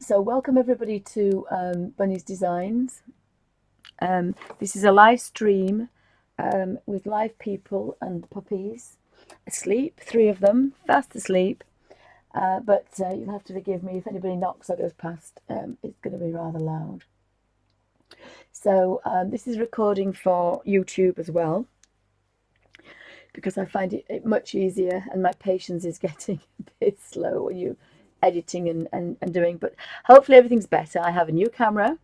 So welcome everybody to Bunny's Designs. This is a live stream with live people and puppies asleep, 3 of them, fast asleep. But you'll have to forgive me if anybody knocks or goes past. It's going to be rather loud. So this is recording for YouTube as well, because I find it much easier, and my patience is getting a bit slow when you editing and doing, but hopefully everything's better. I have a new camera.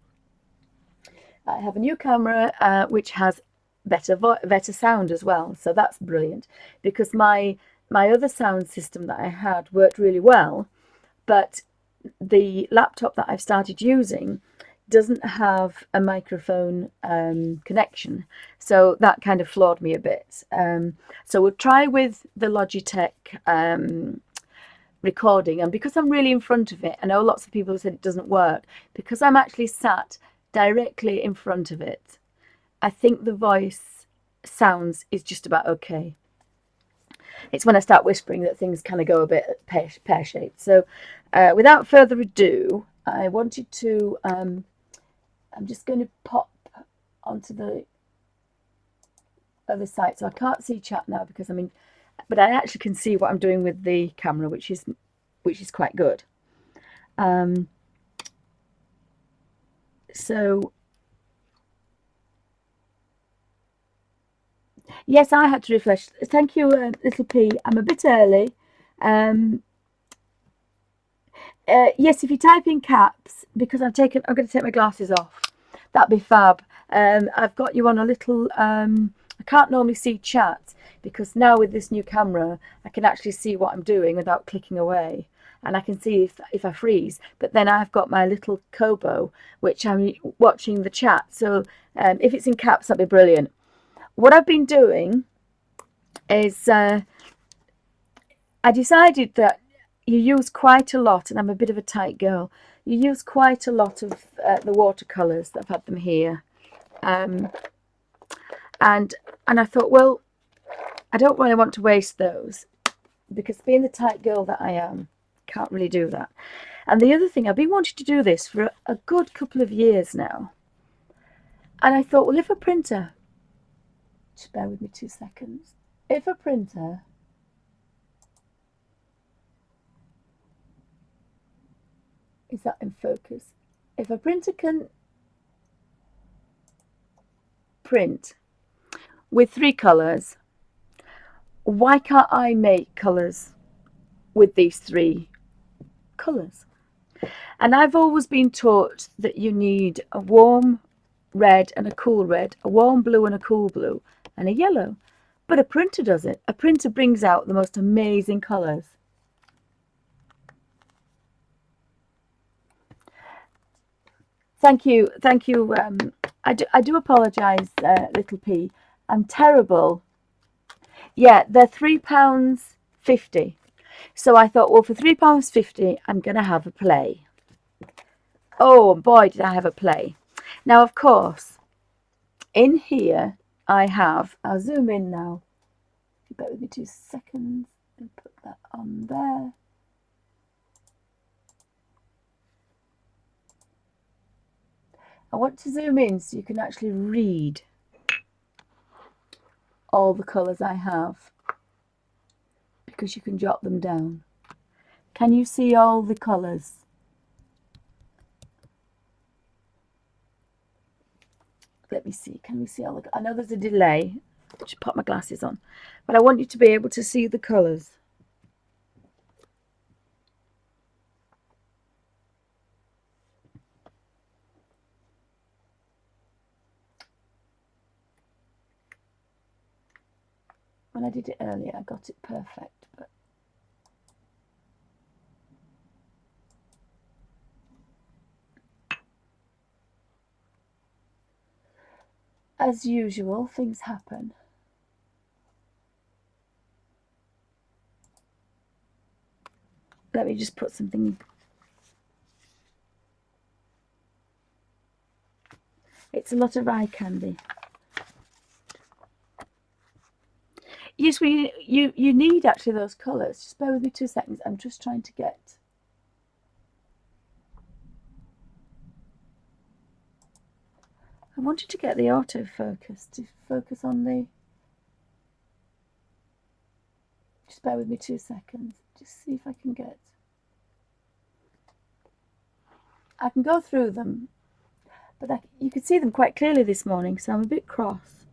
Which has better sound as well, so that's brilliant, because my other sound system that I had worked really well, but the laptop that I've started using doesn't have a microphone connection, so that kind of floored me a bit. So we'll try with the Logitech recording, and because I'm really in front of it, I know lots of people have said it doesn't work, because I'm actually sat directly in front of it, I think the voice sounds is just about okay. It's when I start whispering that things kind of go a bit pear-shaped. So without further ado, I wanted to I'm just going to pop onto the other side, so I can't see chat now because but I actually can see what I'm doing with the camera, which is quite good. So yes, I had to refresh. Thank you, little P. I'm a bit early. Yes, if you type in caps, because I'm going to take my glasses off. That'd be fab. I've got you on a little. I can't normally see chat, because now with this new camera, I can actually see what I'm doing without clicking away, and I can see if I freeze. But then I've got my little Kobo, which I'm watching the chat. So if it's in caps, that'd be brilliant. What I've been doing is I decided that you use quite a lot, and I'm a bit of a tight girl, you use quite a lot of the watercolours. I've had them here, and I thought, well, I don't really want to waste those, because being the tight girl that I am, can't really do that. And the other thing, I've been wanting to do this for a good couple of years now, and I thought, well, if a printer, just bear with me 2 seconds, if a printer is that in focus? If a printer can print with 3 colours, why can't I make colours with these 3 colours? And I've always been taught that you need a warm red and a cool red, a warm blue and a cool blue, and a yellow. But a printer does it. A printer brings out the most amazing colours. Thank you. I do apologise, little P. I'm terrible. Yeah, they're £3.50. So I thought, well, for £3.50, I'm going to have a play. Oh, boy, did I have a play. Now, of course, in here, I'll zoom in now. Bear with me 2 seconds and put that on there. I want to zoom in so you can actually read all the colours I have, because you can jot them down. Can you see all the colours? Let me see. Can we see all the... I know there's a delay. I should pop my glasses on. But I want you to be able to see the colours. When I did it earlier, I got it perfect, but as usual, things happen. Let me just put something. It's a lot of eye candy. Yes, you need actually those colours. Just bear with me 2 seconds. I'm just trying to get. I wanted to get the autofocus to focus on the... Just bear with me 2 seconds. Just see if I can get... I can go through them, but you could see them quite clearly this morning, so I'm a bit cross.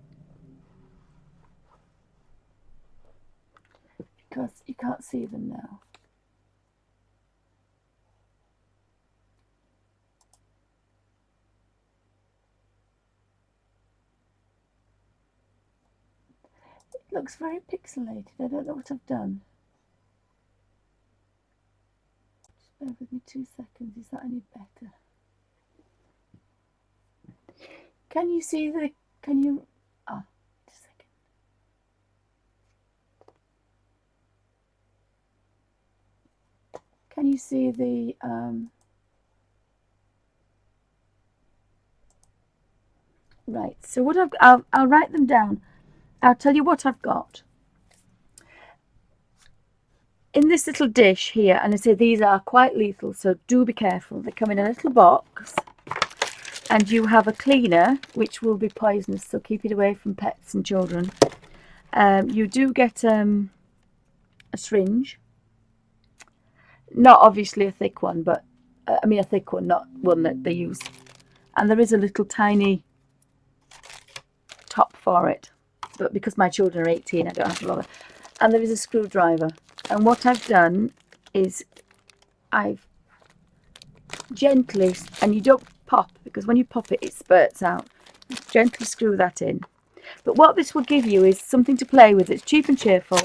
Because you can't see them now. It looks very pixelated. I don't know what I've done. Just bear with me 2 seconds. Is that any better? Can you see the... Can you... Ah, just a second. Can you see the... Right, so what I'll write them down. I'll tell you what I've got. In this little dish here, and I say these are quite lethal, so do be careful. They come in a little box, and you have a cleaner, which will be poisonous, so keep it away from pets and children. You do get a syringe. Not obviously a thick one, but I mean a thick one, not one that they use. And there is a little tiny top for it, but because my children are 18, I don't have to bother. And there is a screwdriver. And what I've done is I've gently, and you don't pop, because when you pop it, it spurts out. Gently screw that in. But what this will give you is something to play with. It's cheap and cheerful,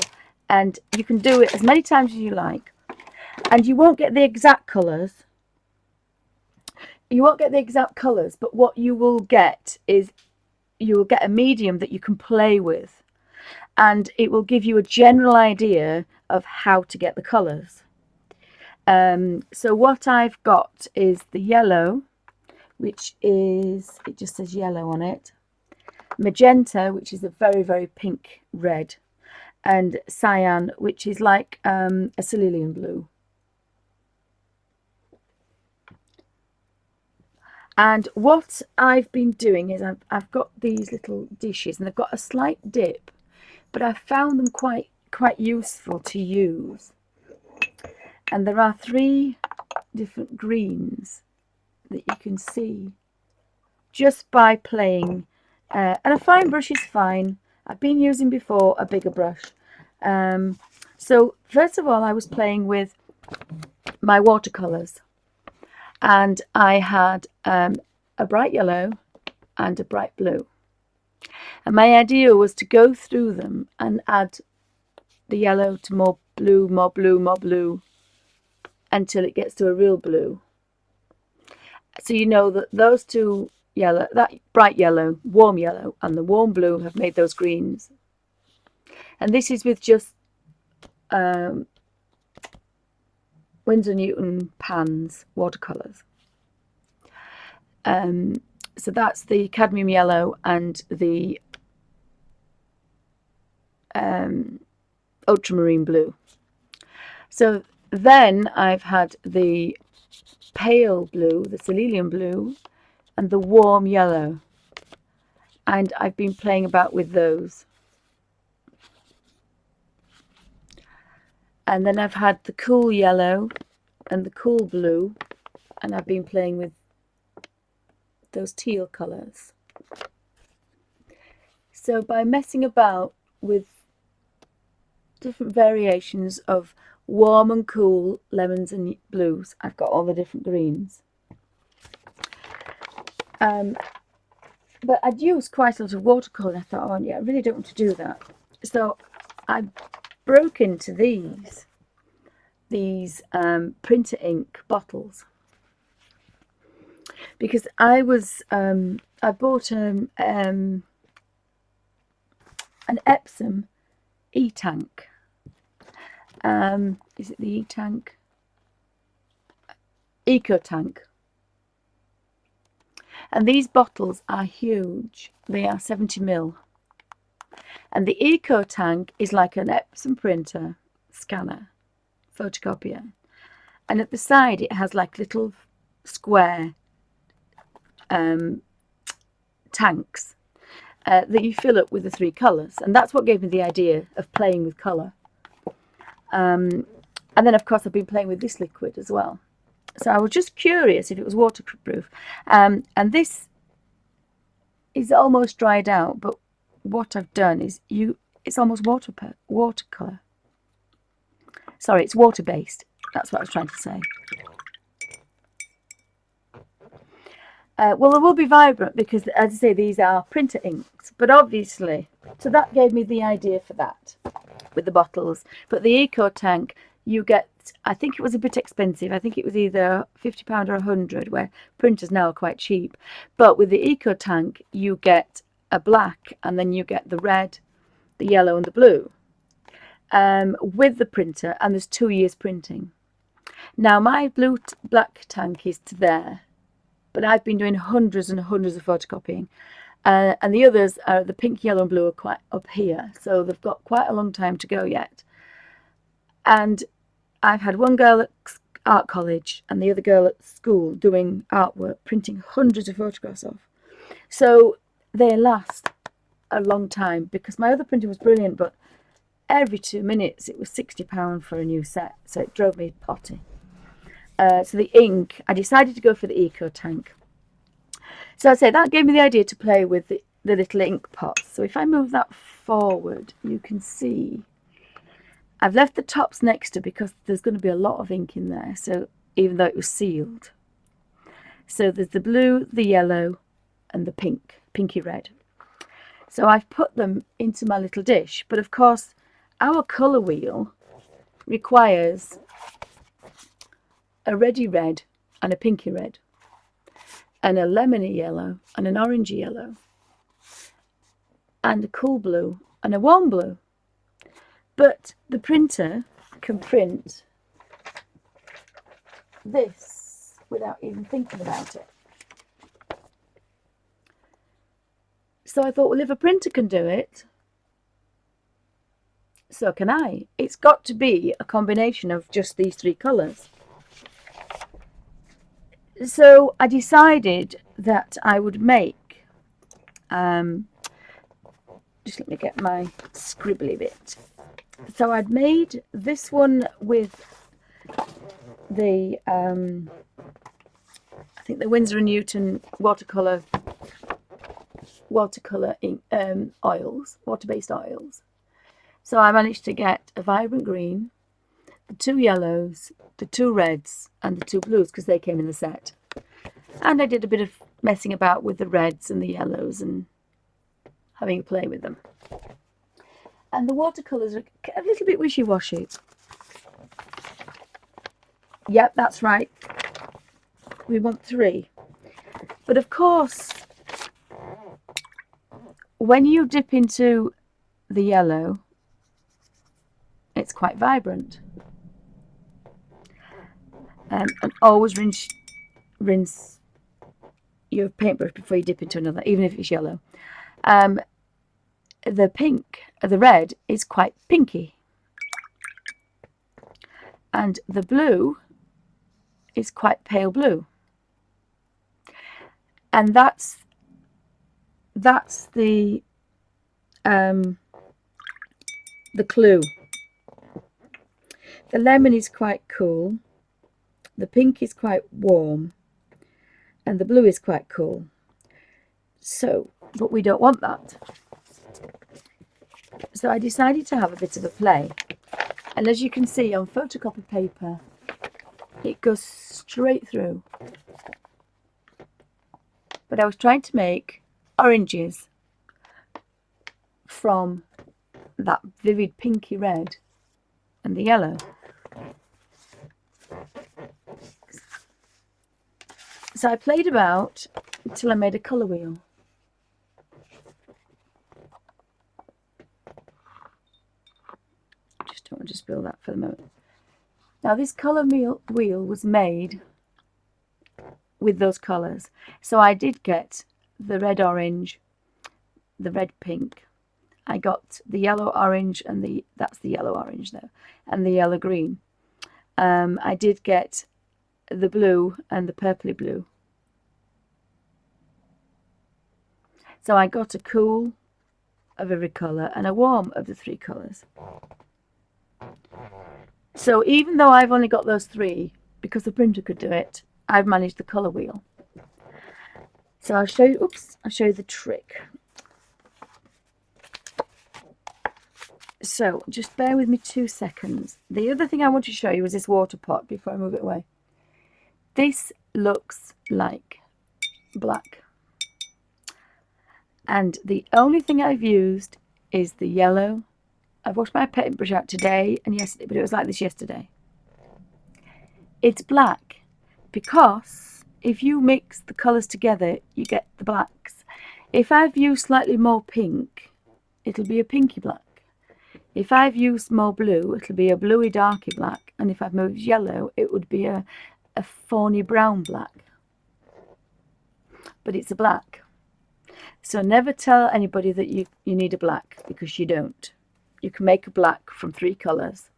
and you can do it as many times as you like. And you won't get the exact colours. You won't get the exact colours, but what you will get is you will get a medium that you can play with, and it will give you a general idea of how to get the colours. So what I've got is the yellow, which is, it just says yellow on it, magenta, which is a very, very pink red, and cyan, which is like a cerulean blue. And what I've been doing is I've got these little dishes, and they've got a slight dip, but I've found them quite useful to use. And there are 3 different greens that you can see just by playing. And a fine brush is fine. I've been using before a bigger brush. So first of all, I was playing with my watercolours. And I had a bright yellow and a bright blue. And my idea was to go through them and add the yellow to more blue, more blue, more blue, until it gets to a real blue. So you know that those 2 yellow, that bright yellow, warm yellow, and the warm blue have made those greens. And this is with just Winsor Newton Pans watercolours. So that's the cadmium yellow and the ultramarine blue. So then I've had the pale blue, the cerulean blue, and the warm yellow, and I've been playing about with those. And then I've had the cool yellow and the cool blue, and I've been playing with those teal colours. So by messing about with different variations of warm and cool lemons and blues, I've got all the different greens. But I'd used quite a lot of watercolour, and I thought, oh yeah, I really don't want to do that. So I broke into these printer ink bottles, because I bought an Epsom e-tank. Is it the e-tank? Eco tank. And these bottles are huge. They are 70ml. And the Eco tank is like an Epsom printer, scanner, photocopier. And at the side it has like little square tanks that you fill up with the 3colours, and that's what gave me the idea of playing with colour. And then of course I've been playing with this liquid as well. So I was just curious if it was waterproof. And this is almost dried out, but what I've done is it's almost watercolour. Sorry, it's water-based. That's what I was trying to say. Well, it will be vibrant because, as I say, these are printer inks. But obviously, so that gave me the idea for that with the bottles. But the eco tank, you get, I think it was a bit expensive. I think it was either £50 or £100, where printers now are quite cheap. But with the eco tank, you get a black, and then you get the red, the yellow, and the blue with the printer, and there's 2 years printing. Now my black tank is to there, but I've been doing hundreds and hundreds of photocopying, and the others are the pink, yellow, and blue are quite up here, so they've got quite a long time to go yet. And I've had one girl at art college and the other girl at school doing artwork, printing hundreds of photographs off. So they last a long time, because my other printer was brilliant, but every 2 minutes it was £60 for a new set, so it drove me potty. So the ink, I decided to go for the eco tank. So I say that gave me the idea to play with the little ink pots. So if I move that forward, you can see I've left the tops next to, because there's going to be a lot of ink in there, so even though it was sealed. So there's the blue, the yellow, and the pinky red. So I've put them into my little dish, but of course our colour wheel requires a reddy red and a pinky red, and a lemony yellow and an orangey yellow, and a cool blue and a warm blue. But the printer can print this without even thinking about it. So I thought, well, if a printer can do it, so can I. It's got to be a combination of just these 3 colours. So I decided that I would make, just let me get my scribbly bit. So I'd made this one with the, I think the Winsor & Newton watercolour ink, oils, water-based oils. So I managed to get a vibrant green, the 2 yellows, the 2 reds, and the 2 blues, because they came in the set. And I did a bit of messing about with the reds and the yellows and having a play with them. And the watercolours are a little bit wishy-washy. Yep, that's right. We want 3. But of course, when you dip into the yellow, it's quite vibrant. And always rinse your paintbrush before you dip into another, even if it's yellow. The red is quite pinky, and the blue is quite pale blue, and that's the clue. The lemon is quite cool, the pink is quite warm, and the blue is quite cool. So, but we don't want that. So I decided to have a bit of a play. And as you can see on photocopy paper, it goes straight through. But I was trying to make oranges from that vivid pinky red and the yellow. So I played about until I made a colour wheel. Just don't want to spill that for the moment. Now this colour wheel was made with those colours. So I did get the red orange, the red pink. I got the yellow orange, and that's the yellow orange there, and the yellow green. I did get the blue and the purpley blue. So I got a cool of every colour and a warm of the 3colours. So even though I've only got those three, because the printer could do it, I've managed the colour wheel. So I'll show you, I'll show you the trick. So just bear with me 2 seconds. The other thing I want to show you is this water pot before I move it away. This looks like black. And the only thing I've used is the yellow. I've washed my paintbrush out today and yesterday, but it was like this yesterday. It's black because if you mix the colours together, you get the blacks. If I've used slightly more pink, it'll be a pinky black. If I've used more blue, it'll be a bluey darky black. And if I've moved yellow, it would be a fawny brown black. But it's a black. So never tell anybody that you need a black, because you don't. You can make a black from 3colours.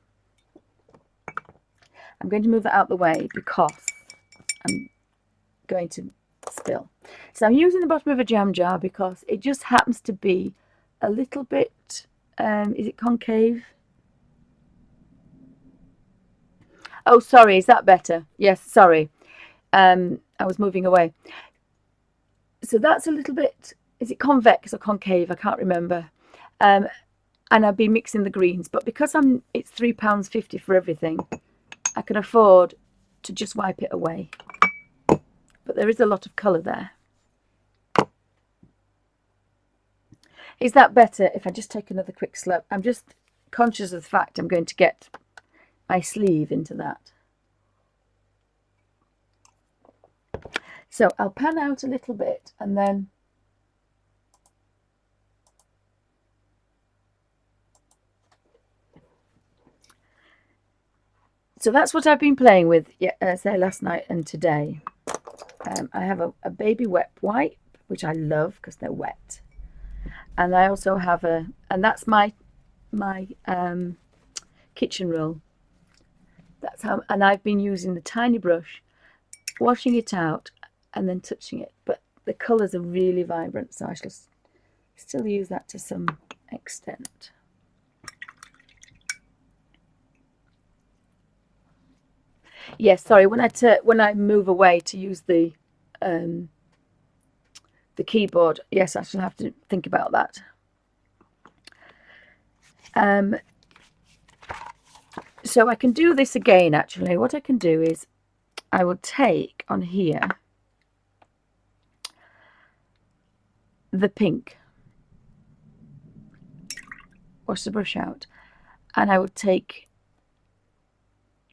I'm going to move that out of the way because I'm going to spill. So I'm using the bottom of a jam jar because it just happens to be a little bit, is it concave? Oh, sorry, is that better? Yes, sorry. I was moving away. So that's a little bit, is it convex or concave? I can't remember. And I've been mixing the greens, but because it's £3.50 for everything, I can afford to just wipe it away. But there is a lot of colour there. Is that better if I just take another quick slurp? I'm just conscious of the fact I'm going to get my sleeve into that. So I'll pan out a little bit and then so that's what I've been playing with, say last night and today. I have a baby wet wipe, which I love because they're wet. And I also have and that's my kitchen roll. That's how, and I've been using the tiny brush, washing it out and then touching it. But the colours are really vibrant, so I shall still use that to some extent. Yes, sorry, when I move away to use the keyboard, yes, I shall have to think about that. So I can do this again, actually. What I can do is I will take on here the pink, wash the brush out, and I will take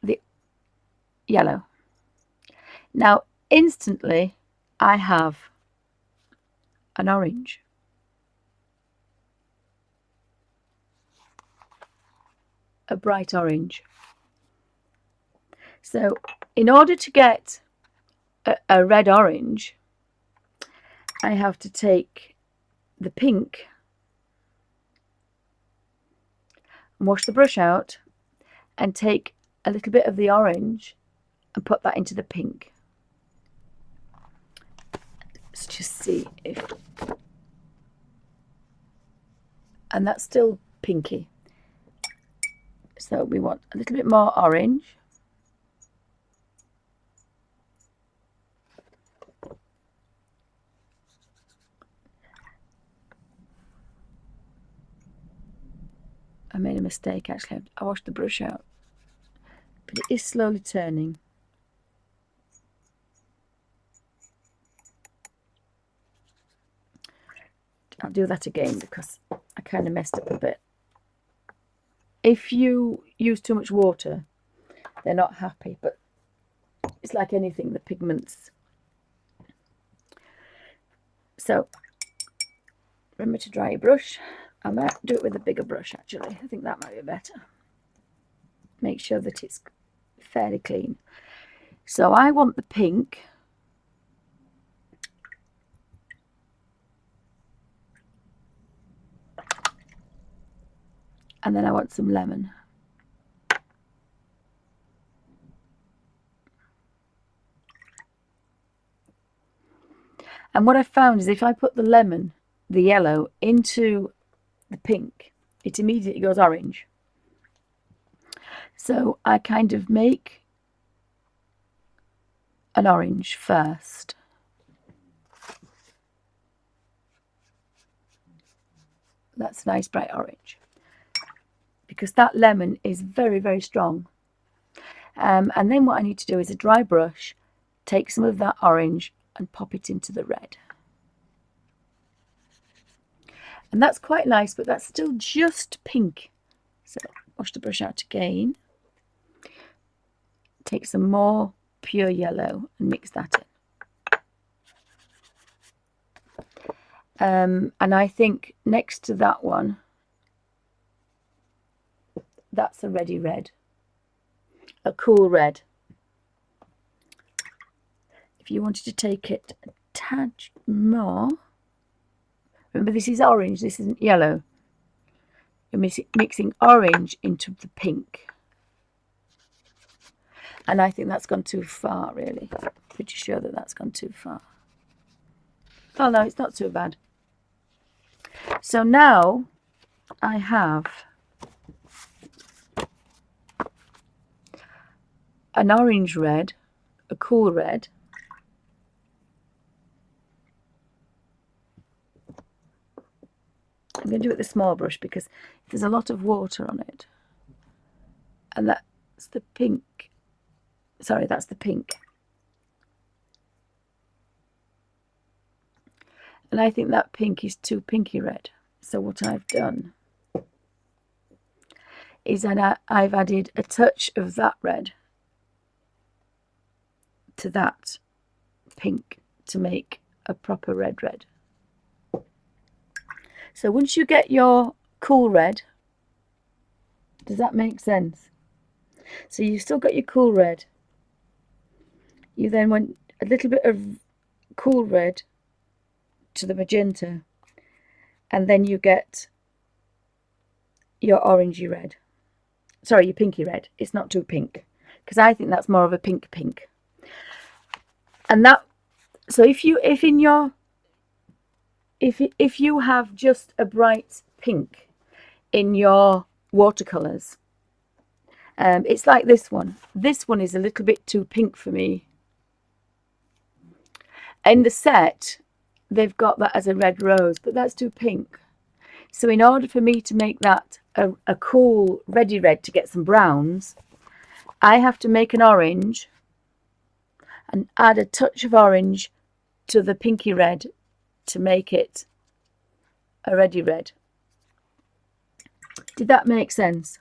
the yellow. Now, instantly, I have an orange. A bright orange. So in order to get a red orange, I have to take the pink and wash the brush out and take a little bit of the orange and put that into the pink. Let's just see if, and that's still pinky. So we want a little bit more orange. I made a mistake actually. I washed the brush out, but it is slowly turning. I'll do that again because I kind of messed up a bit. If you use too much water, they're not happy, but it's like anything, the pigments. So remember to dry your brush. I might do it with a bigger brush actually. I think that might be better. Make sure that it's fairly clean. So I want the pink. And then I want some lemon. And what I found is if I put the lemon the yellow into the pink, it immediately goes orange. So I kind of make an orange first. That's a nice bright orange, because that lemon is very, very strong. And then what I need to do is a dry brush, take some of that orange and pop it into the red. And that's quite nice, but that's still just pink. So wash the brush out again. Take some more pure yellow and mix that in. And I think next to that one, that's a ready red, a cool red. If you wanted to take it a tad more, remember this is orange, this isn't yellow. You're mixing orange into the pink. And I think that's gone too far, really. Pretty sure that that's gone too far. Oh no, it's not too bad. So now I have an orange red, a cool red, I'm going to do it with a small brush because there's a lot of water on it. And that's the pink. Sorry, that's the pink. And I think that pink is too pinky red. So what I've done is that I've added a touch of that red to that pink to make a proper red. So once you get your cool red, does that make sense? So you've still got your cool red. You then want a little bit of cool red to the magenta, and then you get your orangey red. Sorry, your pinky red. It's not too pink, because I think that's more of a pink. And that, so if you have just a bright pink in your watercolors, it's like this one. This one is a little bit too pink for me. In the set, they've got that as a red rose, but that's too pink. So in order for me to make that a cool ready red to get some browns, I have to make an orange and add a touch of orange to the pinky red to make it a ready red. Did that make sense?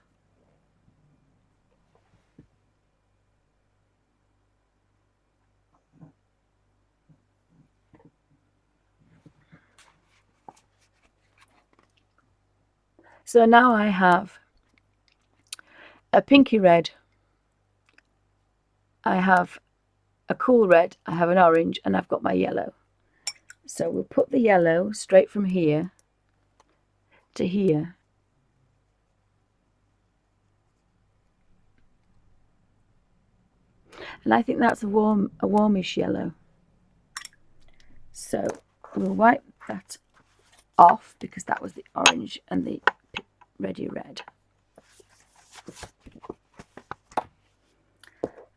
So now I have a pinky red, I have a cool red, I have an orange, and I've got my yellow. So we'll put the yellow straight from here to here. And I think that's a warmish yellow. So we'll wipe that off because that was the orange and the ready red.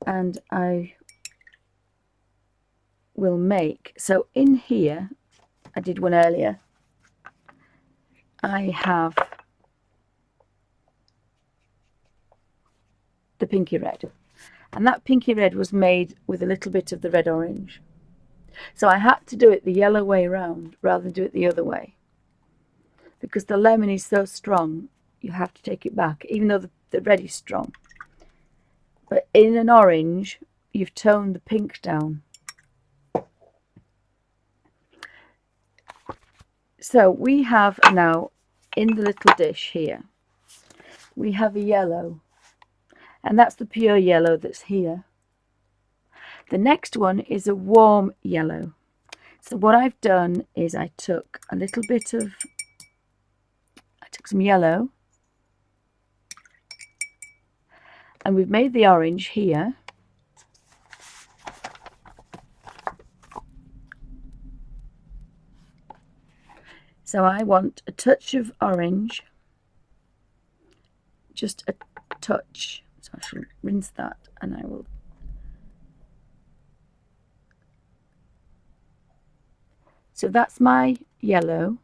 And I will make, so in here, I did one earlier, I have the pinky red. And that pinky red was made with a little bit of the red orange. So I had to do it the yellow way round rather than do it the other way. Because the lemon is so strong, you have to take it back, even though the red is strong. But in an orange, you've toned the pink down. So we have now, in the little dish here, we have a yellow. And that's the pure yellow that's here. The next one is a warm yellow. So what I've done is I took some yellow, and we've made the orange here. So I want a touch of orange, just a touch. So I shall rinse that, and I will. So that's my yellow.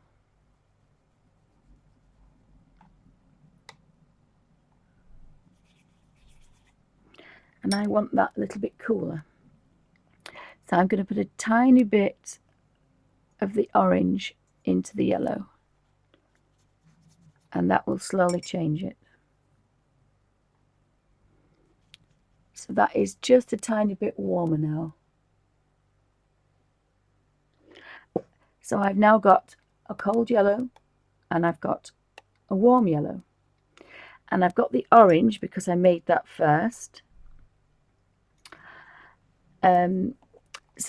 And I want that a little bit cooler. So I'm going to put a tiny bit of the orange into the yellow. And that will slowly change it. So that is just a tiny bit warmer now. So I've now got a cold yellow and I've got a warm yellow. And I've got the orange because I made that first. So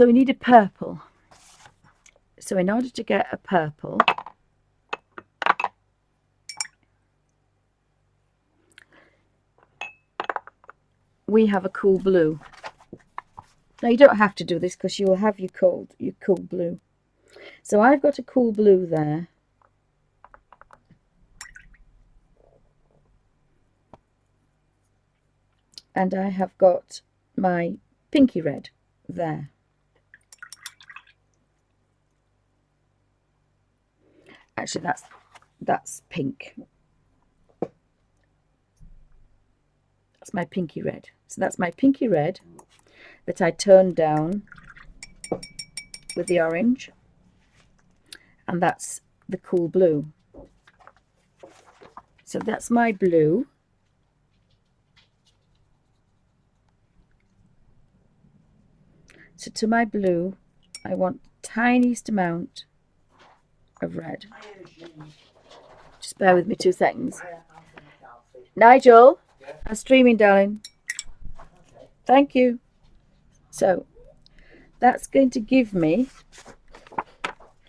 we need a purple. So in order to get a purple, we have a cool blue. Now you don't have to do this because you will have your cool blue. So I've got a cool blue there. And I have got my pinky red there. Actually, that's pink. That's my pinky red. So that's my pinky red that I turned down with the orange. And that's the cool blue. So that's my blue. So to my blue, I want the tiniest amount of red. Just bear with me 2 seconds. Nigel, I'm streaming, darling. Thank you. So that's going to give me,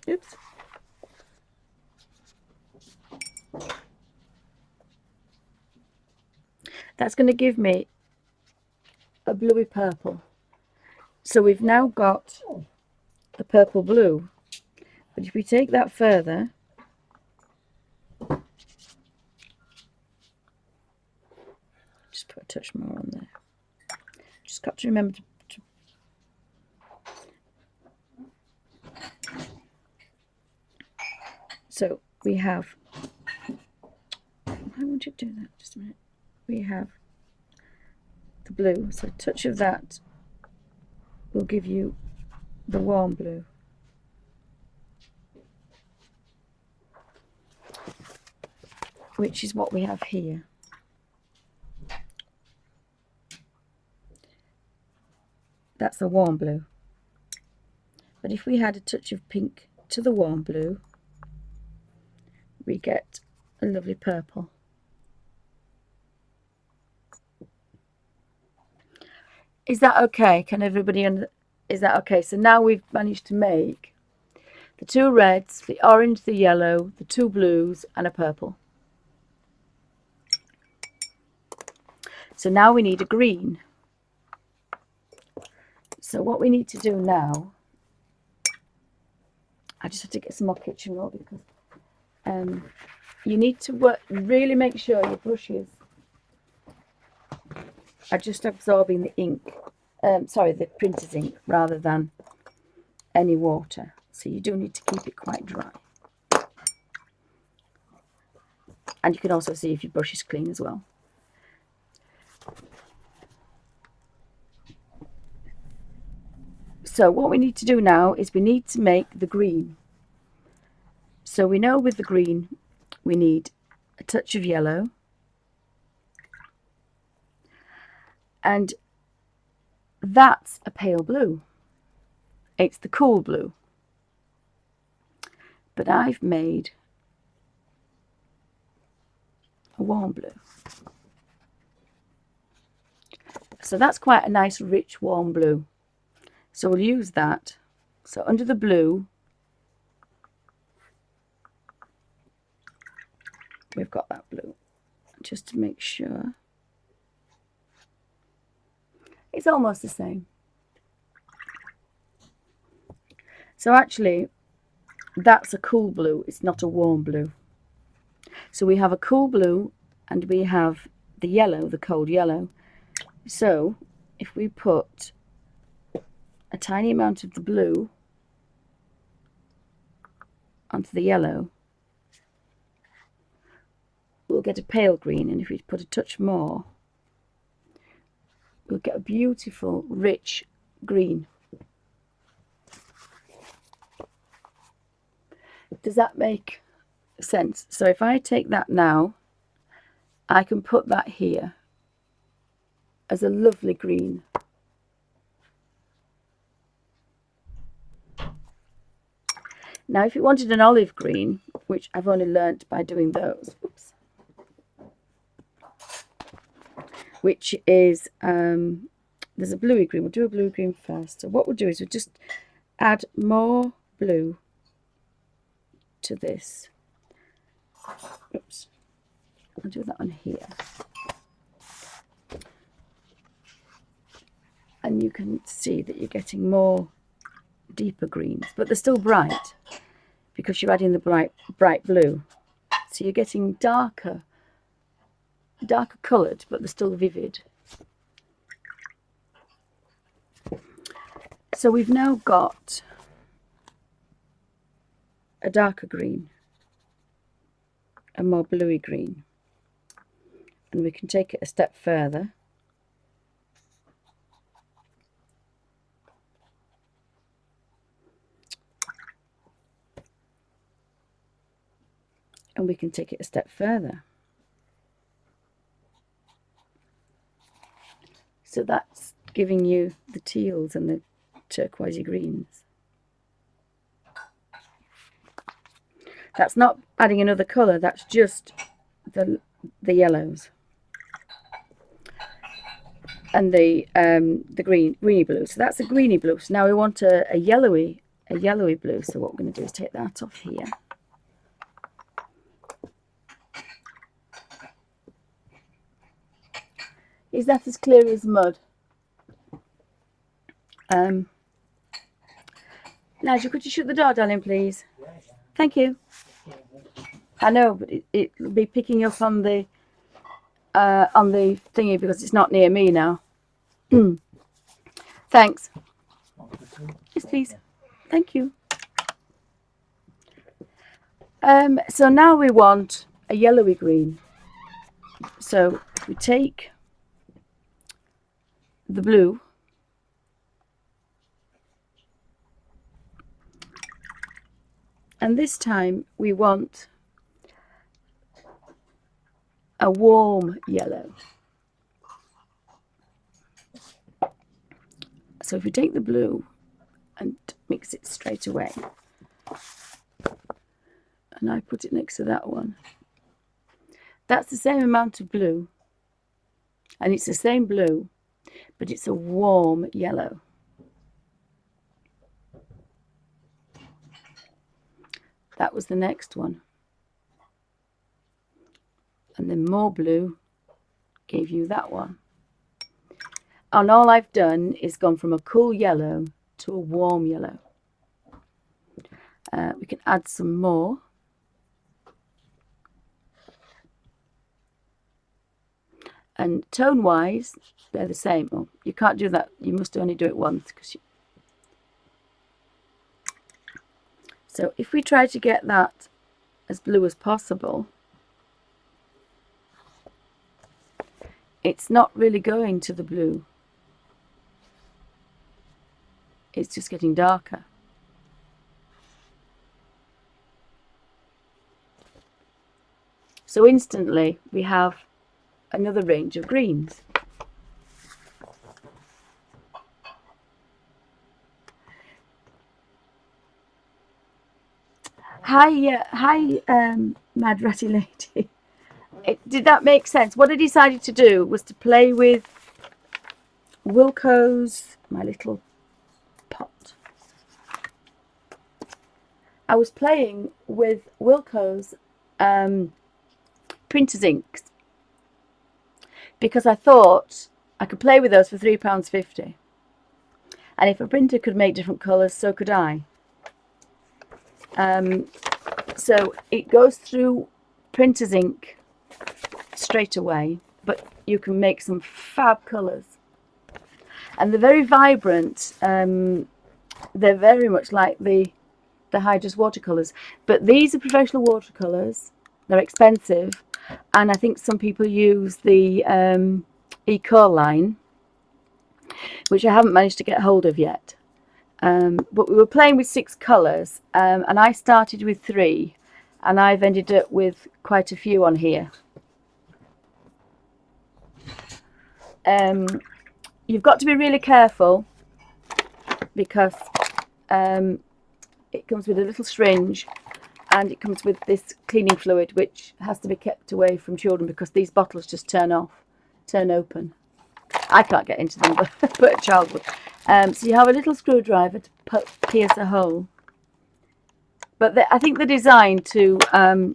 oops. That's going to give me a bluey purple. So we've now got the purple blue. But if we take that further, just put a touch more on there. Just got to remember to so we have, why won't you do that? Just a minute. We have the blue, so a touch of that will give you the warm blue. Which is what we have here. That's the warm blue. But if we had a touch of pink to the warm blue, we get a lovely purple. Is that okay? Can everybody is that okay? So now we've managed to make the 2 reds, the orange, the yellow, the 2 blues and a purple. So now we need a green. So what we need to do now, I just have to get some more kitchen roll because you need to really make sure your brushes are just absorbing the ink, the printer's ink rather than any water. So you do need to keep it quite dry. And you can also see if your brush is clean as well. So what we need to do now is we need to make the green. So we know with the green we need a touch of yellow and that's a pale blue. It's the cool blue. But I've made a warm blue. So that's quite a nice rich warm blue. So we'll use that. So under the blue, we've got that blue. Just to make sure. It's almost the same. So actually, that's a cool blue, it's not a warm blue. So we have a cool blue and we have the yellow, the cold yellow. So if we put a tiny amount of the blue onto the yellow, we'll get a pale green, and if we put a touch more, we'll get a beautiful rich green. Does that make sense? So if I take that now, I can put that here as a lovely green. Now if you wanted an olive green, which I've only learnt by doing those, oops, which is, there's a bluey green. We'll do a blue green first. So what we'll do is we'll just add more blue to this. Oops, I'll do that on here. And you can see that you're getting more deeper greens, but they're still bright because you're adding the bright blue. So you're getting darker coloured, but they're still vivid. So we've now got a darker green, a more bluey green, and we can take it a step further. And we can take it a step further. So that's giving you the teals and the turquoisey greens. That's not adding another colour, that's just the yellows and the greeny blue. So that's a greeny blue. So now we want a yellowy blue. So what we're going to do is take that off here. Is that as clear as mud? Nigel, could you shut the door, darling, please? Thank you. I know, but it'll be picking up on the thingy because it's not near me now. Thanks. Yes, please. Thank you. So now we want a yellowy green. So we take the blue, and this time we want a warm yellow. So if we take the blue and mix it straight away, and I put it next to that one, that's the same amount of blue, and it's the same blue, but it's a warm yellow. That was the next one. And then more blue gave you that one. And all I've done is gone from a cool yellow to a warm yellow. We can add some more. And tone-wise, they're the same. Oh, you can't do that. You must only do it once. So if we try to get that as blue as possible, it's not really going to the blue. It's just getting darker. So instantly we have another range of greens. Hi, Mad Ratty Lady. Did that make sense? What I decided to do was to play with Wilko's, my little pot. I was playing with Wilko's printer's inks because I thought I could play with those for £3.50. And if a printer could make different colours, so could I. So it goes through printer's ink straight away, but you can make some fab colours. And they're very vibrant. They're very much like the Hydrus watercolours. But these are professional watercolours. They're expensive. And I think some people use the Eco line, which I haven't managed to get hold of yet. But we were playing with 6 colours, and I started with 3, and I've ended up with quite a few on here. You've got to be really careful because it comes with a little syringe, and it comes with this cleaning fluid which has to be kept away from children because these bottles just turn open. I can't get into them, but a child would. So you have a little screwdriver to pierce a hole. But I think they're designed to,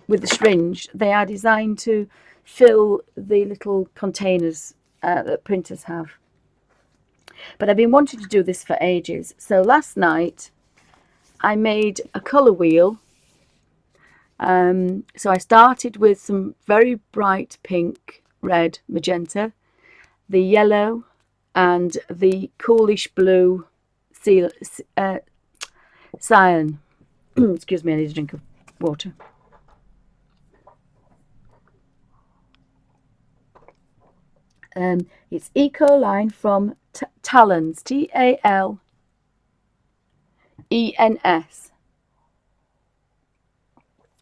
with the syringe, they are designed to fill the little containers that printers have. But I've been wanting to do this for ages. So last night I made a colour wheel. So I started with some very bright pink, red, magenta, the yellow, and the coolish blue cyan. Excuse me, I need a drink of water. It's Eco line from Talens, Talens.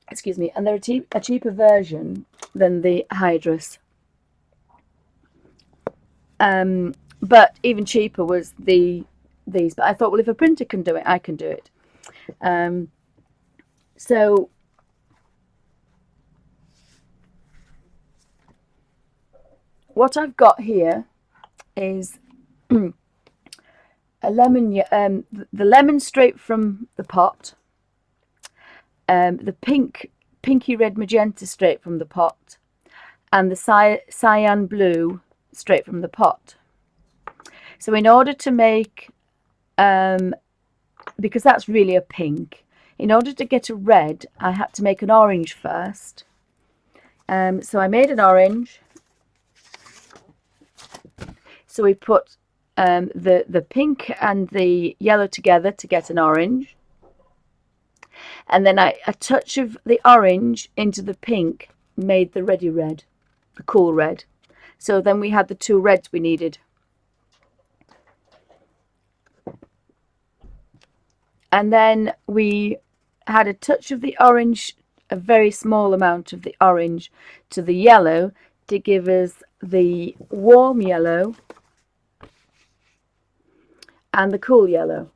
Excuse me, and they're a cheaper version than the Hydrus. But even cheaper was these. But I thought, well, if a printer can do it, I can do it. So what I've got here is a lemon, the lemon straight from the pot, the pinky red magenta straight from the pot, and the cyan blue straight from the pot. So in order to make, because that's really a pink, in order to get a red, I had to make an orange first. So I made an orange. So we put the pink and the yellow together to get an orange. And then a touch of the orange into the pink made the ready red, the cool red. So then we had the 2 reds we needed. And then we had a touch of the orange, a very small amount of the orange to the yellow to give us the warm yellow and the cool yellow.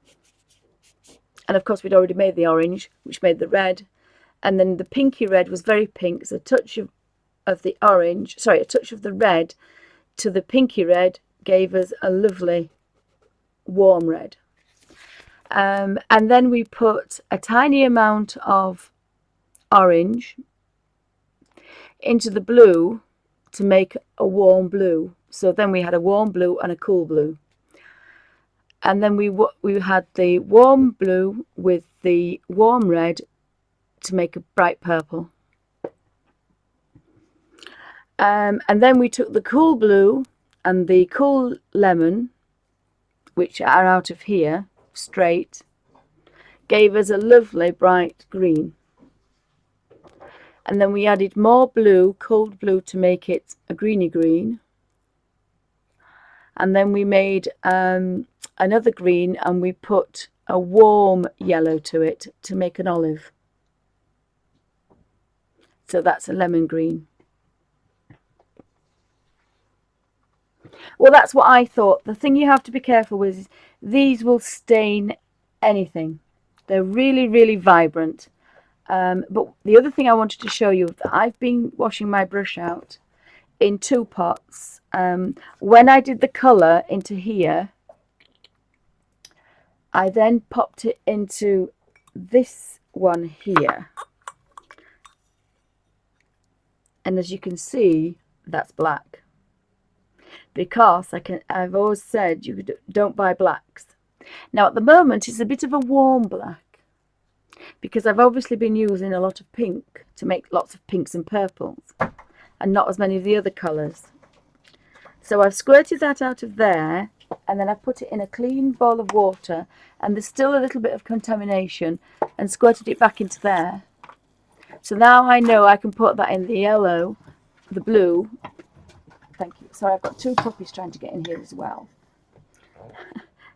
And of course we'd already made the orange, which made the red. And then the pinky red was very pink, so a touch of the orange, sorry, a touch of the red to the pinky red gave us a lovely warm red. And then we put a tiny amount of orange into the blue to make a warm blue. So then we had a warm blue and a cool blue. And then we had the warm blue with the warm red to make a bright purple. And then we took the cool blue and the cool lemon, which are out of here, straight, gave us a lovely bright green. And then we added more blue, cold blue, to make it a greeny green. And then we made another green, and we put a warm yellow to it to make an olive. So that's a lemon green. Well, that's what I thought. The thing you have to be careful with is these will stain anything. They're really, really vibrant. But the other thing I wanted to show you, that I've been washing my brush out in 2 pots. When I did the colour into here, I then popped it into this one here. And as you can see, that's black. Because I've always said you don't buy blacks. Now at the moment it's a bit of a warm black. because I've obviously been using a lot of pink to make lots of pinks and purples and not as many of the other colours. So I've squirted that out of there, and then I've put it in a clean bowl of water, and there's still a little bit of contamination, and squirted it back into there. So now I know I can put that in the yellow, the blue. Thank you. Sorry, I've got two puppies trying to get in here as well.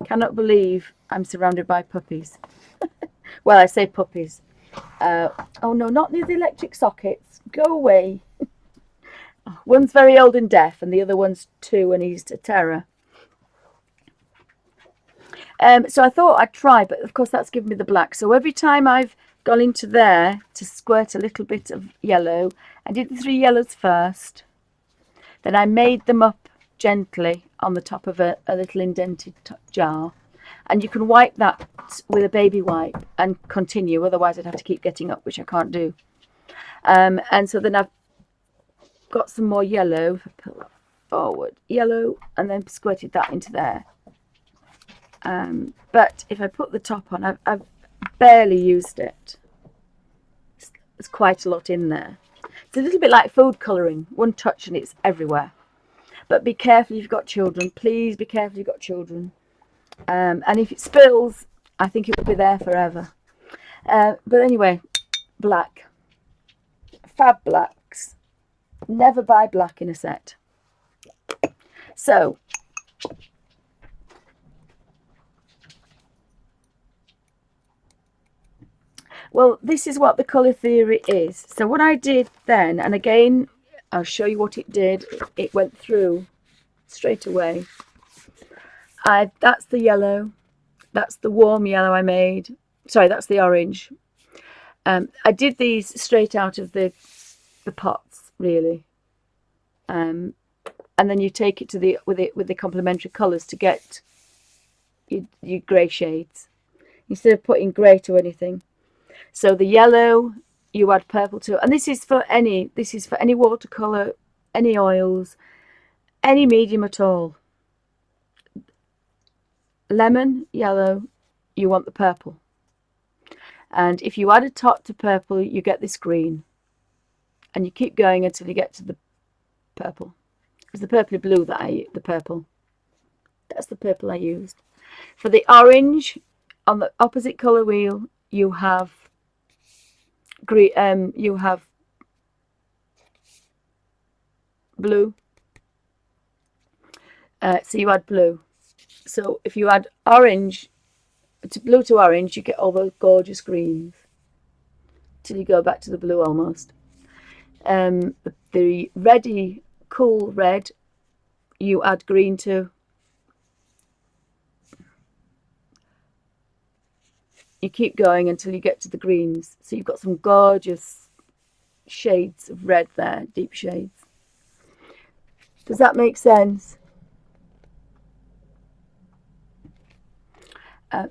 Cannot believe I'm surrounded by puppies. Well, I say puppies. Oh no, not near the electric sockets. Go away. One's very old and deaf, and the other one's 2, and he's a terror. So I thought I'd try, but of course that's given me the black. So every time I've gone into there to squirt a little bit of yellow, I did the 3 yellows first. Then I made them up gently on the top of a little indented jar. And you can wipe that with a baby wipe and continue, otherwise I'd have to keep getting up, which I can't do. And so then I've got some more yellow, pull that forward, yellow, and then squirted that into there. But if I put the top on, I've barely used it. There's quite a lot in there. It's a little bit like food colouring, one touch and it's everywhere. But be careful if you've got children, please be careful if you've got children. And if it spills, I think it will be there forever. But anyway, black. Fab blacks. Never buy black in a set. So, well, this is what the colour theory is. So what I did then, and again, I'll show you what it did. It went through straight away. That's the yellow. That's the warm yellow I made. Sorry, that's the orange. I did these straight out of the pots, really. And then you take it to with the complementary colours to get your grey shades instead of putting grey to anything. So the yellow you add purple to, and this is for any watercolour, any oils, any medium at all. Lemon, yellow, you want the purple. And if you add a top to purple, you get this green. And you keep going until you get to the purple. It was the purpley blue the purple. That's the purple I used. For the orange, on the opposite colour wheel, you have green. You have blue. So you add blue. So if you add orange, blue to orange, you get all those gorgeous greens till you go back to the blue almost. The reddy, cool red, you add green to. You keep going until you get to the greens. So you've got some gorgeous shades of red there, deep shades. Does that make sense?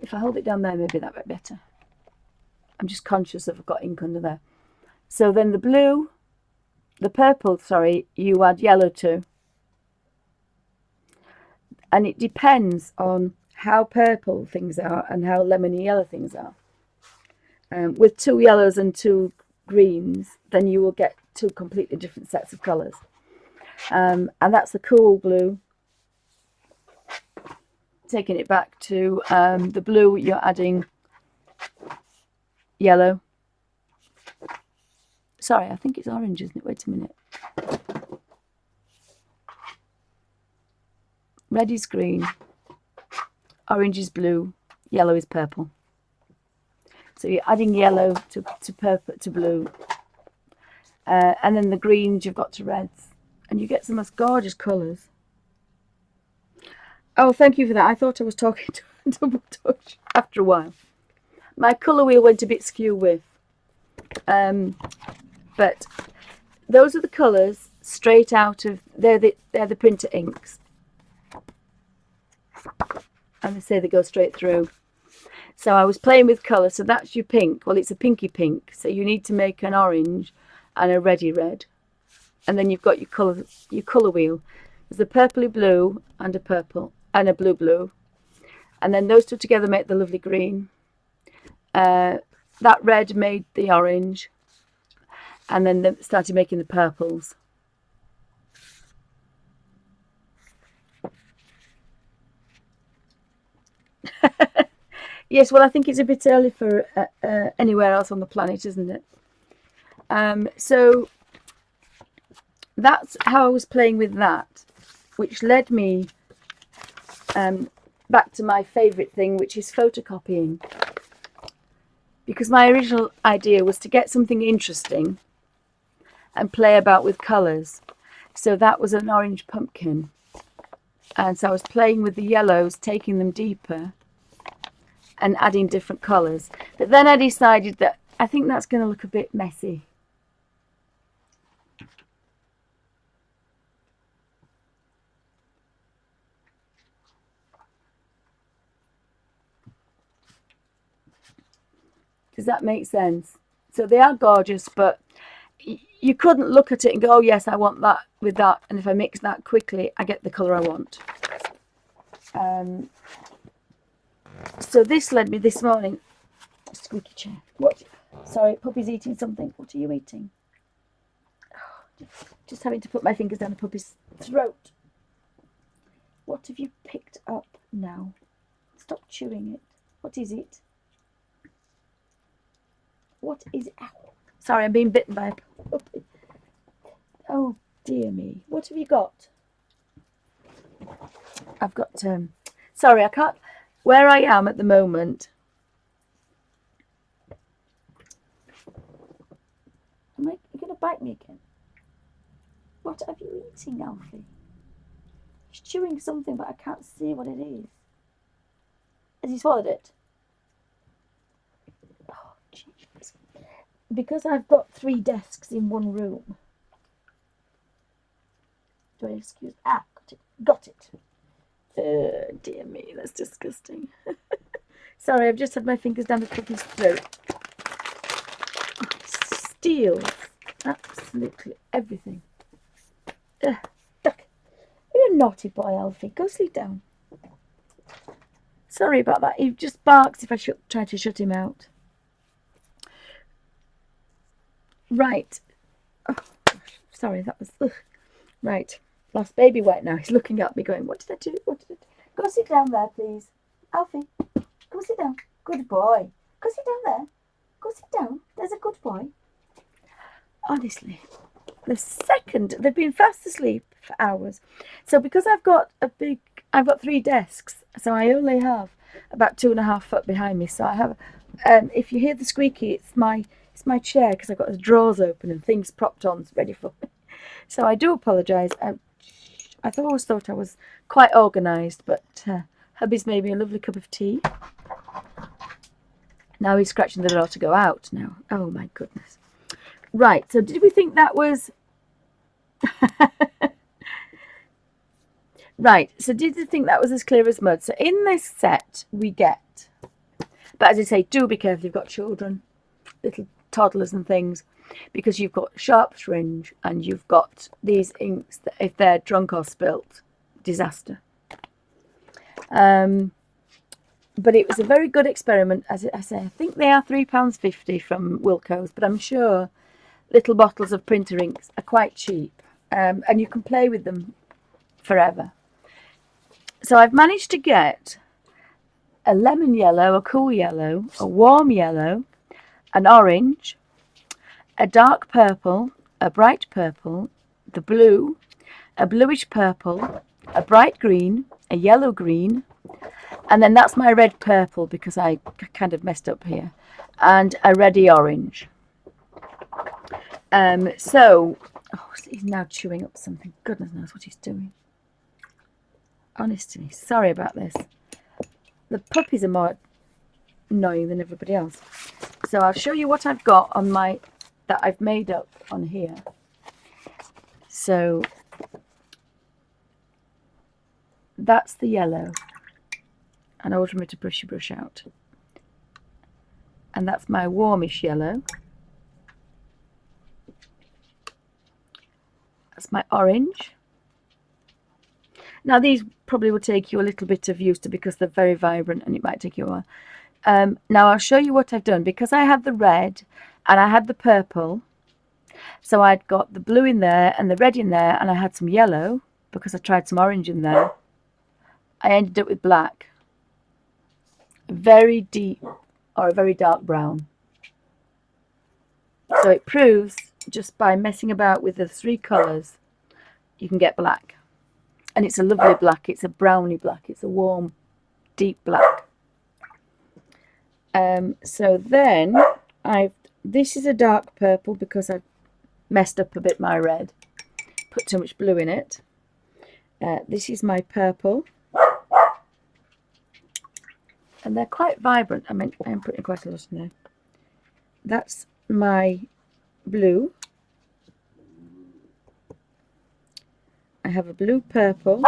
If I hold it down there, maybe that would be better. I'm just conscious of I've got ink under there. So then the purple, sorry, you add yellow to. And it depends on how purple things are and how lemony yellow things are. With 2 yellows and 2 greens, then you will get 2 completely different sets of colours. And that's the cool blue. Taking it back to the blue, you're adding yellow. Sorry, I think it's orange, isn't it? Wait a minute. Red is green, orange is blue, yellow is purple. So you're adding yellow to purple to blue, and then the greens you've got to reds, and you get some most gorgeous colours. Oh, thank you for that. I thought I was talking to a double touch after a while. My colour wheel went a bit skew with. But those are the colours straight out of, they're the printer inks. And they say they go straight through. So I was playing with colour. So that's your pink. Well, it's a pinky pink. So you need to make an orange and a reddy red. And then you've got your colour wheel. There's a purpley blue and a purple and a blue. And then those two together make the lovely green. that red made the orange, and then they started making the purples. Yes, well, I think it's a bit early for anywhere else on the planet, isn't it? So that's how I was playing with that, which led me back to my favourite thing, which is photocopying. Because my original idea was to get something interesting and play about with colours. So that was an orange pumpkin. And so I was playing with the yellows, taking them deeper and adding different colours. But then I decided that I think that's going to look a bit messy. Does that make sense? So they are gorgeous, but you couldn't look at it and go, oh yes, I want that with that. And if I mix that quickly, I get the colour I want. So this led me this morning. Squeaky chair. What? Sorry, puppy's eating something. What are you eating? Oh, just having to put my fingers down the puppy's throat. What have you picked up now? Stop chewing it. What is it? What is it? Ow. Sorry, I'm being bitten by a puppy. Oh dear me. What have you got? I've got sorry, I can't, where I am at the moment. You're going to bite me again? What are you eating, Alfie? He's chewing something, but I can't see what it is. Has he swallowed it? Oh, jeez. Because I've got 3 desks in one room. Do I excuse? Ah, got it. Dear me, that's disgusting. Sorry, I've just had my fingers down the puppy's throat. Oh, steals absolutely everything. Duck. You're a naughty boy, Alfie. Go sleep down. Sorry about that. He just barks if I try to shut him out. Right. Oh, sorry, that was... Ugh. Right. Last baby wet now. He's looking at me going, what did I do? What did I do? Go sit down there, please. Alfie, go sit down. Good boy. Go sit down there. Go sit down. There's a good boy. Honestly, the second they've been fast asleep for hours. So because I've got 3 desks, so I only have about 2.5 foot behind me. So I have, if you hear the squeaky, it's my chair because I've got the drawers open and things propped on ready for me. So I do apologise. I've always thought I was quite organised, but hubby's made me a lovely cup of tea. Now he's scratching the door to go out now. Oh my goodness. Right, so did we think that was... Right, so did you think that was as clear as mud? So in this set we get... But as I say, do be careful, you've got children, little toddlers and things, because you've got sharp fringe and you've got these inks that if they're drunk or spilt, disaster. But it was a very good experiment. As I say, I think they are £3.50 from Wilko's, but I'm sure little bottles of printer inks are quite cheap, and you can play with them forever. So I've managed to get a lemon yellow, a cool yellow, a warm yellow, an orange, a dark purple, a bright purple, the blue, a bluish purple, a bright green, a yellow green, and then that's my red purple because I kind of messed up here, and a reddy orange. So, he's now chewing up something. Goodness knows what he's doing. Honestly, sorry about this. The puppies are more annoying than everybody else. So I'll show you what I've got on my... that I've made up on here. So that's the yellow, and I always remember to brush your brush out, and that's my warmish yellow, that's my orange. Now these probably will take you a little bit of use to because they're very vibrant and it might take you a while. Now I'll show you what I've done. Because I had the red and I had the purple, so I'd got the blue in there and the red in there, and I had some yellow because I tried some orange in there. I ended up with black. Very deep or a very dark brown. So it proves just by messing about with the 3colours you can get black. And it's a lovely black. It's a browny black. It's a warm, deep black. So then this is a dark purple because I've messed up a bit my red. Put too much blue in it. This is my purple. And they're quite vibrant. I mean, I'm putting quite a lot in there. That's my blue. I have a blue purple.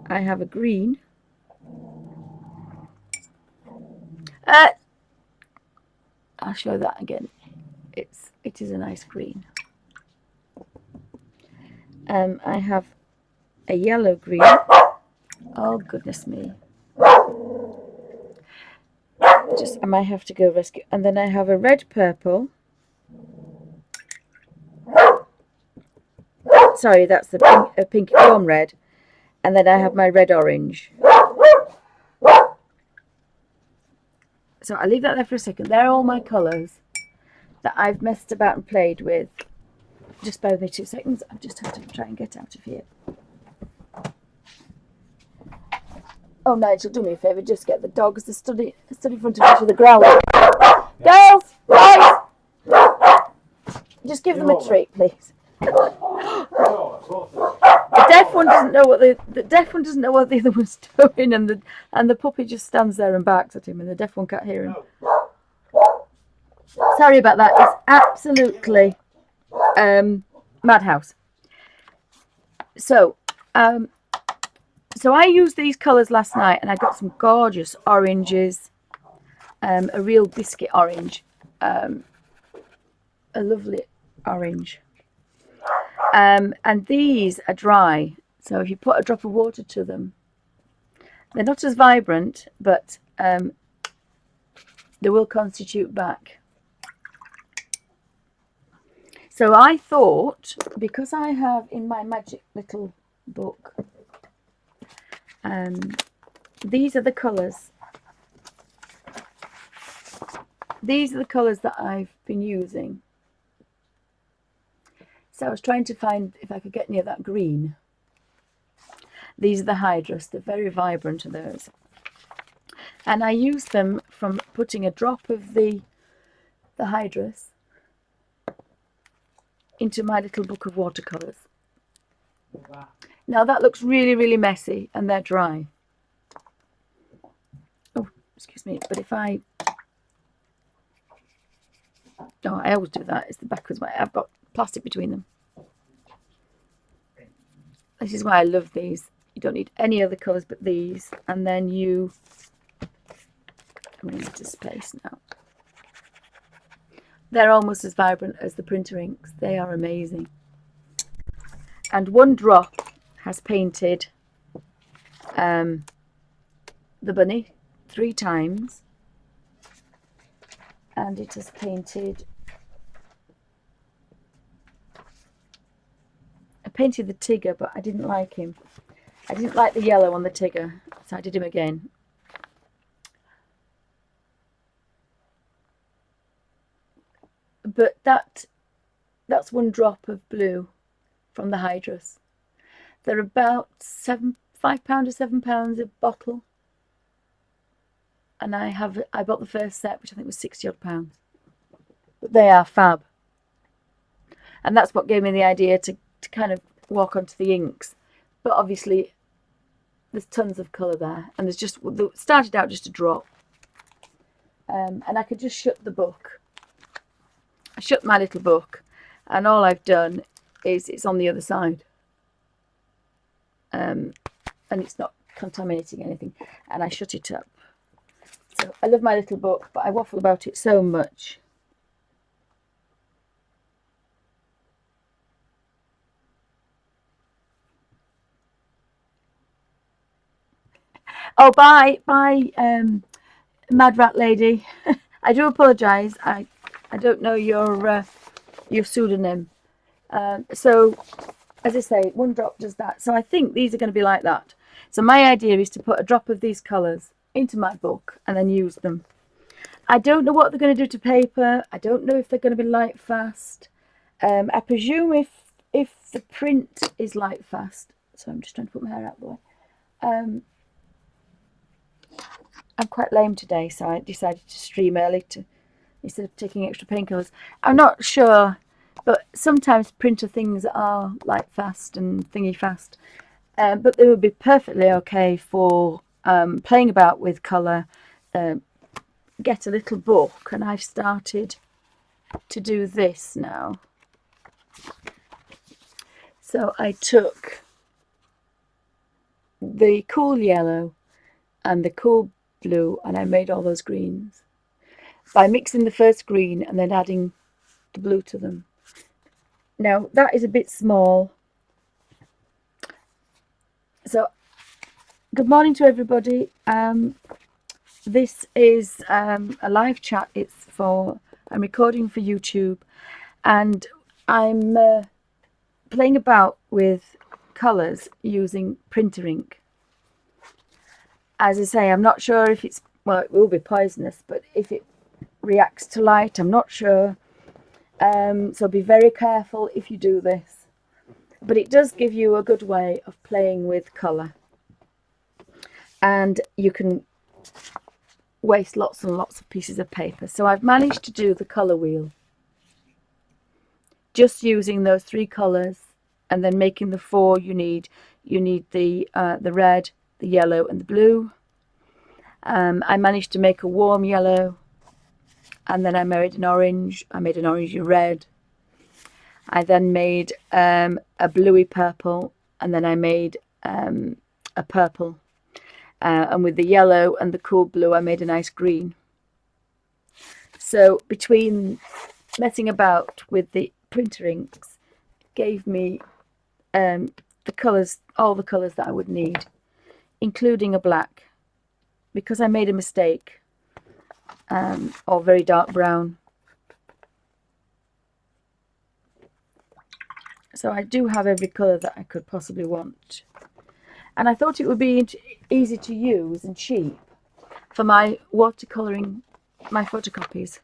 I have a green. I'll show that again. It is a nice green. I have a yellow green. Oh goodness me. I might have to go rescue. And then I have a red purple. Sorry, that's the pink warm red. And then I have my red orange. So I'll leave that there for a second. They're all my colours that I've messed about and played with. Just bear with me 2 seconds. I just have to try and get out of here. Oh, Nigel, do me a favour. Just get the dogs to study in front of each other growling. Girls! Guys! Just give them a treat, please. The deaf one doesn't know what the other one's doing, and the puppy just stands there and barks at him, and the deaf one can't hear him. Sorry about that. It's absolutely madhouse. So I used these colours last night, and I got some gorgeous oranges, a real biscuit orange, a lovely orange. And these are dry, so if you put a drop of water to them, they're not as vibrant, but they will constitute back. So I thought, because I have in my magic little book, these are the colours. These are the colours that I've been using. So I was trying to find if I could get near that green. These are the hydras. They're very vibrant, are those. And I use them from putting a drop of the hydras into my little book of watercolours. Now that looks really, really messy, and they're dry. Oh, excuse me, but if I always do that. It's the backwards way. I've got plastic between them. This is why I love these. You don't need any other colours but these. And then I'm into space now. They're almost as vibrant as the printer inks. They are amazing. And one drop has painted the bunny 3 times. And it has painted... I painted the Tigger, but I didn't like him. I didn't like the yellow on the Tigger, so I did him again. But that's one drop of blue from the hydras. They're about £5 or £7 a bottle. And I bought the first set, which I think was £60 odd. But they are fab. And that's what gave me the idea to kind of walk onto the inks. But obviously there's tons of colour there, and there's just started out just a drop. And I could just shut the book. I shut my little book, and all I've done is it's on the other side. And it's not contaminating anything, and I shut it up. So I love my little book, but I waffle about it so much. Oh, bye, Mad Rat Lady. I do apologise. I don't know your pseudonym. So, as I say, one drop does that. So I think these are going to be like that. So my idea is to put a drop of these colours into my book and then use them. I don't know what they're going to do to paper. I don't know if they're going to be light fast. I presume if the print is light fast. So I'm just trying to put my hair out the way. I'm quite lame today, so I decided to stream early instead of taking extra painkillers. I'm not sure, but sometimes printer things are light fast and thingy fast. But they would be perfectly okay for playing about with colour. Get a little book, and I've started to do this now. So I took the cool yellow and the cool blue, and I made all those greens by mixing the first green and then adding the blue to them. Now that is a bit small. So good morning to everybody. This is a live chat. I'm recording for YouTube, and I'm playing about with colours using printer ink. As I say, I'm not sure if it will be poisonous, but if it reacts to light, I'm not sure. So be very careful if you do this. But it does give you a good way of playing with colour. And you can waste lots and lots of pieces of paper. So I've managed to do the colour wheel just using those 3 colours, and then making the 4 you need. You need the red, the yellow and the blue. I managed to make a warm yellow, and then I made an orange. I made an orangey red. I then made a bluey purple, and then I made a purple. And with the yellow and the cool blue, I made a nice green. So between messing about with the printer inks, gave me the colours, all the colours that I would need, including a black, because I made a mistake, or very dark brown. So I do have every colour that I could possibly want. And I thought it would be easy to use and cheap for my watercolouring, my photocopies.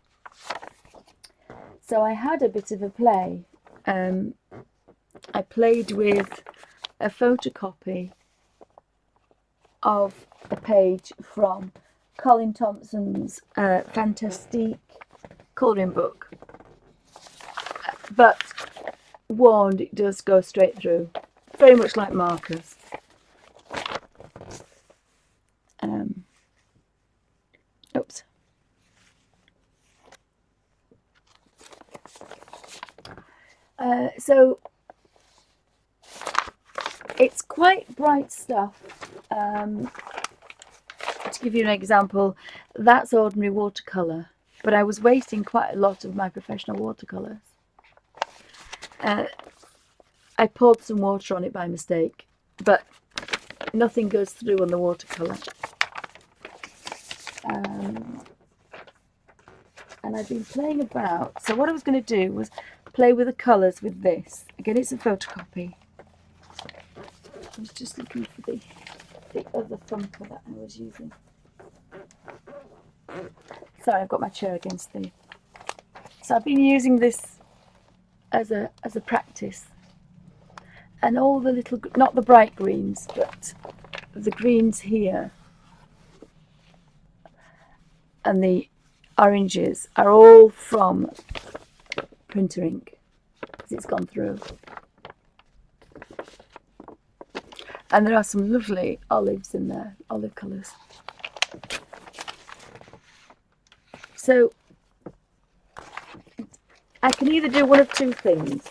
So I had a bit of a play. I played with a photocopy of a page from Colin Thompson's Fantastique colouring book. But warned, it does go straight through, very much like markers. Oops. So it's quite bright stuff. To give you an example, that's ordinary watercolour, but I was wasting quite a lot of my professional watercolours. I poured some water on it by mistake, but nothing goes through on the watercolour. And I've been playing about. So what I was going to do was play with the colours with this. Again, it's a photocopy. I was just looking for the other thumper that I was using. Sorry, I've got my chair against the... So I've been using this as a practice. And all the little, not the bright greens, but the greens here and the oranges are all from printer ink, because it's gone through. And there are some lovely olives in there, olive colours. So I can either do one of two things.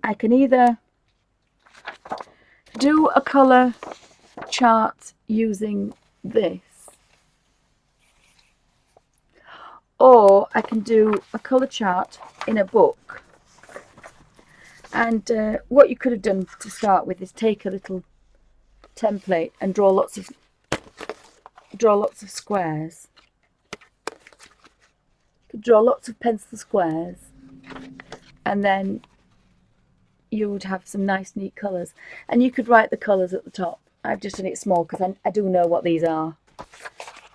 I can either do a colour chart using this, or I can do a colour chart in a book. And what you could have done to start with is take a little template and draw lots of squares. You could draw lots of pencil squares, and then you would have some nice neat colours. And you could write the colours at the top. I've just done it small because I do know what these are.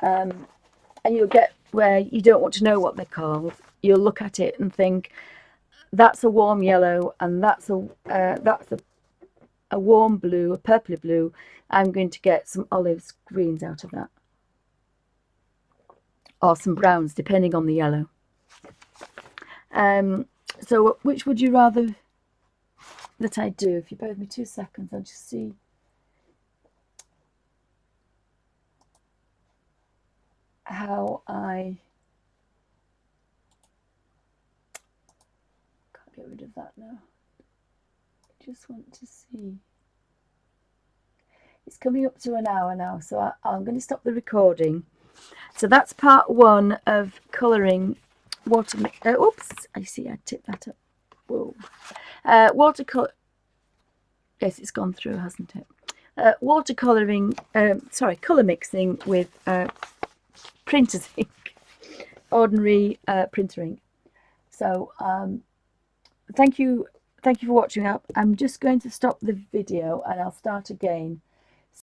And you'll get where you don't want to know what they're called. You'll look at it and think, that's a warm yellow, and that's a warm blue, a purpley blue. I'm going to get some olives, greens out of that, or some browns, depending on the yellow. So which would you rather that I do? If you bear with me 2 seconds, I'll just see. How I can't get rid of that now. I just want to see. It's coming up to an hour now, so I'm going to stop the recording. So that's part 1 of colouring watercolor. Oops, I see I tipped that up. Whoa. Watercolor. Yes, it's gone through, hasn't it? Watercolouring. Sorry, colour mixing with printer's ink, ordinary printer ink. So thank you for watching. I'm just going to stop the video and I'll start again